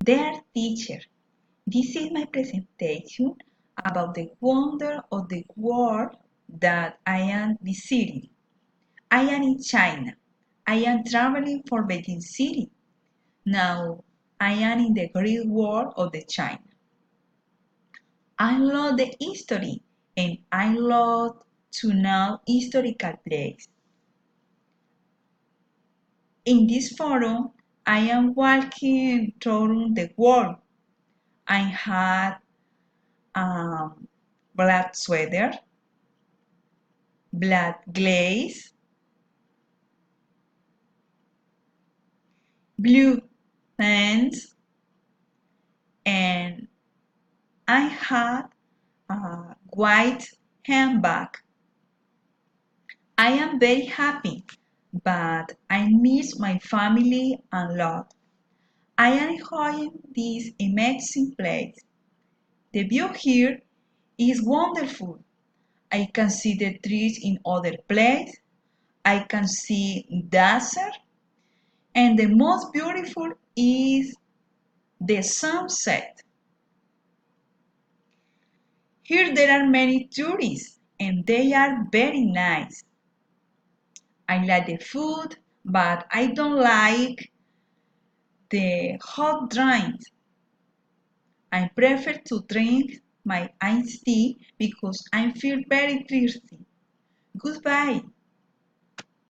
Dear teacher, this is my presentation about the wonder of the world that I am visiting. I am in China. I am traveling for Beijing City. Now I am in the great world of the China. I love the history and I love to know historical places. In this forum, I am walking through the world. I had black sweater, black glaze, blue pants, and I had a white handbag. I am very happy, but I miss my family a lot. I am enjoying this amazing place. The view here is wonderful. I can see the trees in other places. I can see desert. And the most beautiful is the sunset. Here there are many tourists and they are very nice. I like the food, but I don't like the hot drinks. I prefer to drink my iced tea because I feel very thirsty. Goodbye.